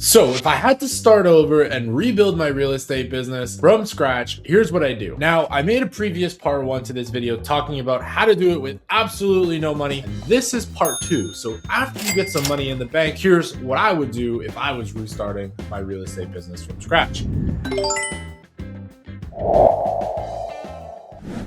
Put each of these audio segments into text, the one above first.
So if I had to start over and rebuild my real estate business from scratch, here's what I do. Now, I made a previous part 1 to this video talking about how to do it with absolutely no money. And this is part 2. So after you get some money in the bank, here's what I would do if I was restarting my real estate business from scratch.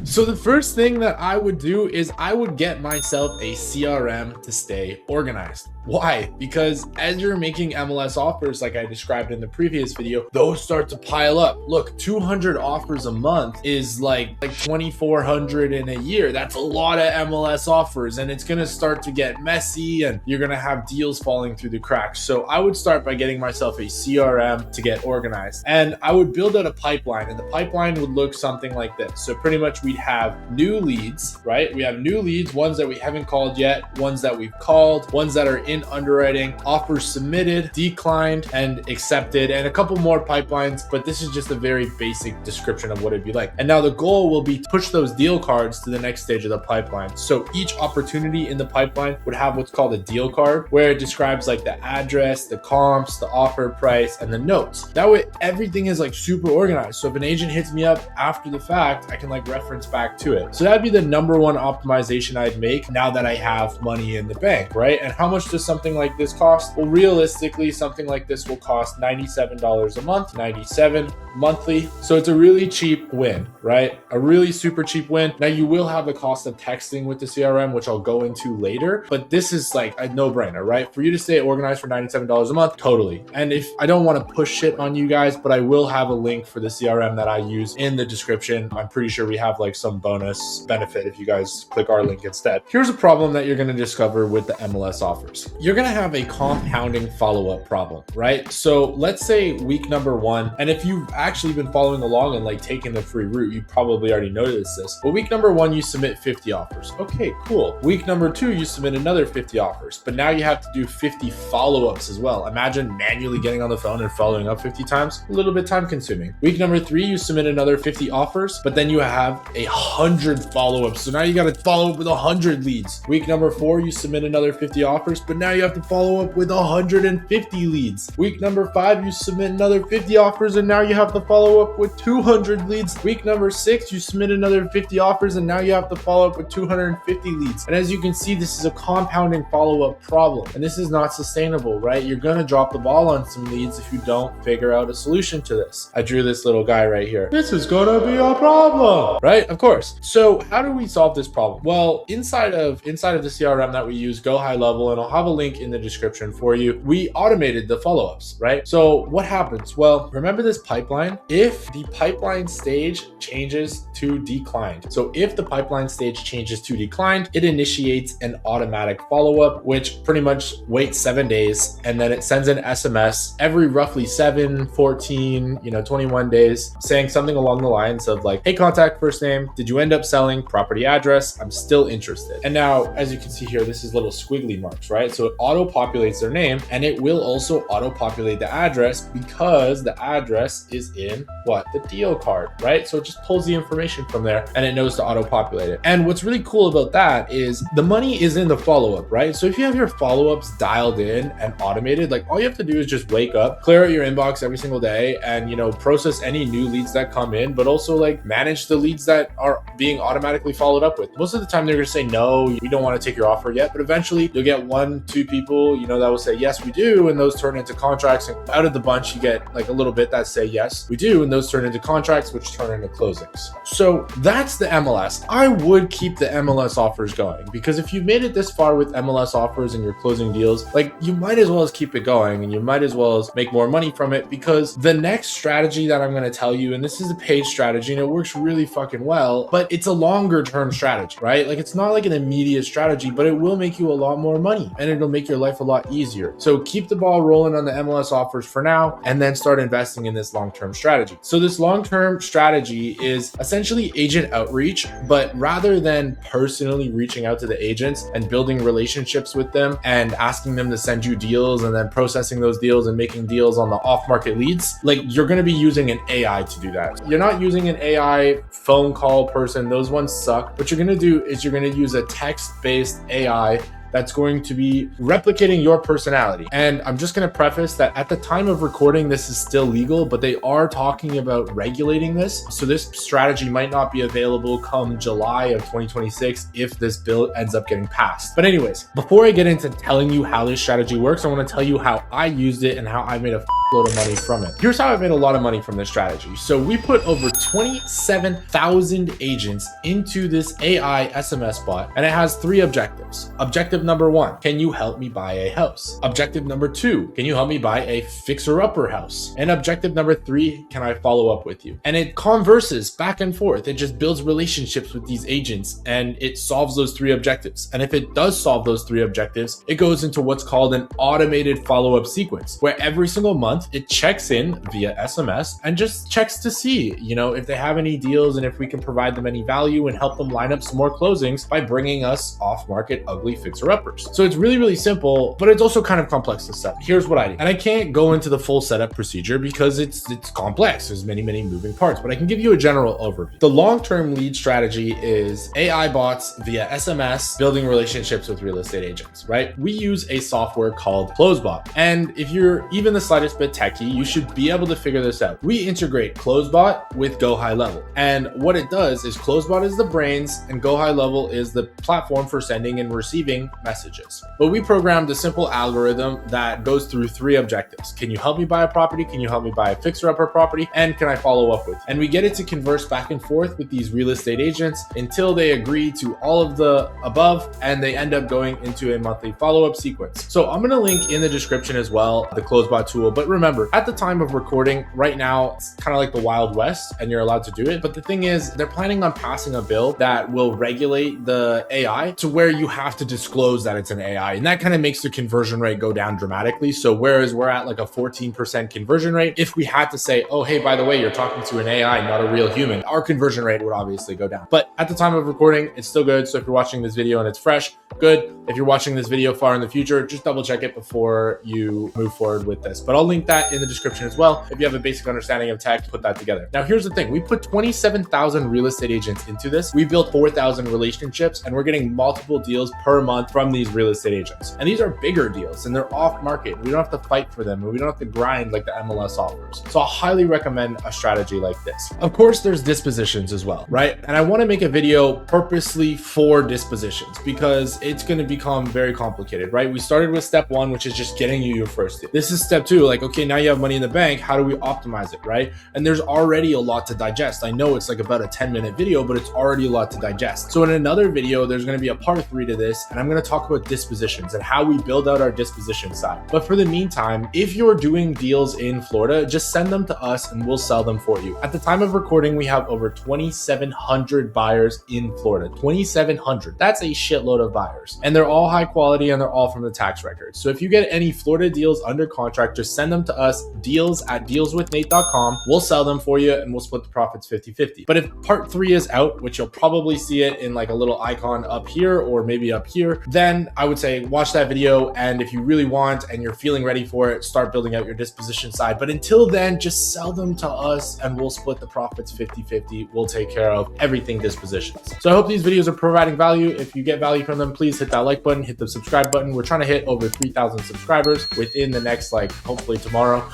So the first thing that I would do is I would get myself a CRM to stay organized. Why? Because as you're making MLS offers, like I described in the previous video, those start to pile up. Look, 200 offers a month is like 2,400 in a year. That's a lot of MLS offers, and it's gonna start to get messy and you're gonna have deals falling through the cracks. So I would start by getting myself a CRM to get organized. And I would build out a pipeline, and the pipeline would look something like this. So pretty much we'd have new leads, right? We have new leads, ones that we haven't called yet, ones that we've called, ones that are in underwriting, offers submitted, declined, and accepted, and a couple more pipelines, but this is just a very basic description of what it'd be like. And now the goal will be to push those deal cards to the next stage of the pipeline. So each opportunity in the pipeline would have what's called a deal card, where it describes like the address, the comps, the offer price, and the notes. That way everything is like super organized. So if an agent hits me up after the fact, I can like reference back to it. So that'd be the number one optimization I'd make now that I have money in the bank, right? And how much does something like this cost? Well, realistically, something like this will cost $97 a month, $97 monthly. So it's a really cheap win, right? A really super cheap win. Now you will have the cost of texting with the CRM, which I'll go into later, but this is like a no-brainer, right? For you to stay organized for $97 a month, totally. And if I don't want to push shit on you guys, but I will have a link for the CRM that I use in the description. I'm pretty sure we have like some bonus benefit if you guys click our link instead. Here's a problem that you're going to discover with the MLS offers. You're going to have a compounding follow-up problem, right? So let's say week number 1, and if you've actually been following along and like taking the free route, you probably already noticed this, but week number 1, you submit 50 offers. Okay, cool. Week number 2, you submit another 50 offers, but now you have to do 50 follow-ups as well. Imagine manually getting on the phone and following up 50 times, a little bit time consuming. Week number 3, you submit another 50 offers, but then you have 100 follow-ups. So now you got to follow up with 100 leads. Week number 4, you submit another 50 offers, but now you have to follow up with 150 leads. Week number 5, you submit another 50 offers, and now you have to follow up with 200 leads. Week number 6, you submit another 50 offers, and now you have to follow up with 250 leads. And as you can see, this is a compounding follow-up problem, and this is not sustainable, right? You're gonna drop the ball on some leads if you don't figure out a solution to this. I drew this little guy right here. This is gonna be a problem, right? Of course. So how do we solve this problem? Well, inside of the CRM that we use, GoHighLevel, and I'll have a link in the description for you, we automated the follow-ups, right? So what happens? Well, remember this pipeline? If the pipeline stage changes to declined, so if the pipeline stage changes to declined, it initiates an automatic follow-up, which pretty much waits 7 days, and then it sends an SMS every roughly 7, 14, 21 days, saying something along the lines of like, hey, contact first name, did you end up selling, property address, I'm still interested. And now, as you can see here, this is little squiggly marks, right? So it auto-populates their name, and it will also auto-populate the address because the address is in what? The deal card, right? So it just pulls the information from there and it knows to auto-populate it. And what's really cool about that is the money is in the follow-up, right? So if you have your follow-ups dialed in and automated, like all you have to do is just wake up, clear out your inbox every single day, and process any new leads that come in, but also like manage the leads that are being automatically followed up with. Most of the time they're gonna say, no, we don't want to take your offer yet, but eventually you'll get 1-2 people, that will say, yes, we do, and those turn into contracts. And out of the bunch, you get like a little bit that say, yes, we do, and those turn into contracts, which turn into closings. So that's the MLS. I would keep the MLS offers going, because if you've made it this far with MLS offers and you're closing deals, like you might as well as keep it going, and you might as well as make more money from it, because the next strategy that I'm going to tell you, and this is a paid strategy and it works really fucking well, but it's a longer term strategy, right? Like it's not like an immediate strategy, but it will make you a lot more money and it'll make your life a lot easier. So keep the ball rolling on the MLS offers for now, and then start investing in this long-term strategy. So this long-term strategy is essentially agent outreach, but rather than personally reaching out to the agents and building relationships with them and asking them to send you deals and then processing those deals and making deals on the off-market leads, like you're going to be using an AI to do that. You're not using an AI phone call person. Those ones suck. What you're going to do is you're going to use a text-based AI that's going to be replicating your personality. And I'm just going to preface that at the time of recording, this is still legal, but they are talking about regulating this. So this strategy might not be available come July of 2026 if this bill ends up getting passed. But anyways, before I get into telling you how this strategy works, I want to tell you how I used it and how I made a load of money from it. Here's how I made a lot of money from this strategy. So we put over 27,000 agents into this AI SMS bot, and it has 3 objectives. Objective number 1, can you help me buy a house? Objective number 2, can you help me buy a fixer-upper house? And objective number 3, can I follow up with you? And it converses back and forth. It just builds relationships with these agents, and it solves those 3 objectives. And if it does solve those 3 objectives, it goes into what's called an automated follow-up sequence, where every single month it checks in via SMS and just checks to see, if they have any deals and if we can provide them any value and help them line up some more closings by bringing us off-market ugly fixer-uppers. So it's really, really simple, but it's also kind of complex to set. Here's what I do. And I can't go into the full setup procedure because it's complex. There's many, many moving parts, but I can give you a general overview. The long-term lead strategy is AI bots via SMS, building relationships with real estate agents, right? We use a software called CloseBot. And if you're even the slightest bit techie, you should be able to figure this out. We integrate CloseBot with GoHighLevel. And what it does is CloseBot is the brains and GoHighLevel is the platform for sending and receiving messages. But we programmed a simple algorithm that goes through 3 objectives. Can you help me buy a property? Can you help me buy a fixer-upper property? And can I follow up with you? And we get it to converse back and forth with these real estate agents until they agree to all of the above and they end up going into a monthly follow-up sequence. So I'm going to link in the description as well the CloseBot tool. But remember, at the time of recording, right now, it's kind of like the Wild West and you're allowed to do it. But the thing is, they're planning on passing a bill that will regulate the AI to where you have to disclose that it's an AI. And that kind of makes the conversion rate go down dramatically. So whereas we're at like a 14% conversion rate, if we had to say, oh, hey, by the way, you're talking to an AI, not a real human, our conversion rate would obviously go down. But at the time of recording, it's still good. So if you're watching this video and it's fresh, good. If you're watching this video far in the future, just double check it before you move forward with this. But I'll link that in the description as well. If you have a basic understanding of tech, put that together. Now, here's the thing. We put 27,000 real estate agents into this. We built 4,000 relationships and we're getting multiple deals per month from these real estate agents. And these are bigger deals and they're off market. We don't have to fight for them and we don't have to grind like the MLS offers. So I highly recommend a strategy like this. Of course, there's dispositions as well, right? And I want to make a video purposely for dispositions because it's going to become very complicated, right? We started with step 1, which is just getting you your first deal. This is step 2, like, okay, now you have money in the bank. How do we optimize it, right? And there's already a lot to digest. I know it's like about a 10-minute video, but it's already a lot to digest. So in another video, there's going to be a part 3 to this, and I'm going to talk about dispositions and how we build out our disposition side. But for the meantime, if you're doing deals in Florida, just send them to us and we'll sell them for you. At the time of recording, we have over 2,700 buyers in Florida. 2,700. That's a shitload of buyers. And they're all high quality and they're all from the tax records. So if you get any Florida deals under contract, just send them to us, deals@dealswithnate.com. We'll sell them for you and we'll split the profits 50-50. But if part 3 is out, which you'll probably see it in like a little icon up here or maybe up here, then I would say watch that video. And if you really want and you're feeling ready for it, start building out your disposition side. But until then, just sell them to us and we'll split the profits 50-50. We'll take care of everything dispositions. So I hope these videos are providing value. If you get value from them, please hit that like button, hit the subscribe button. We're trying to hit over 3,000 subscribers within the next, hopefully tomorrow.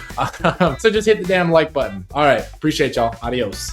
So just hit the damn like button. All right. Appreciate y'all. Adios.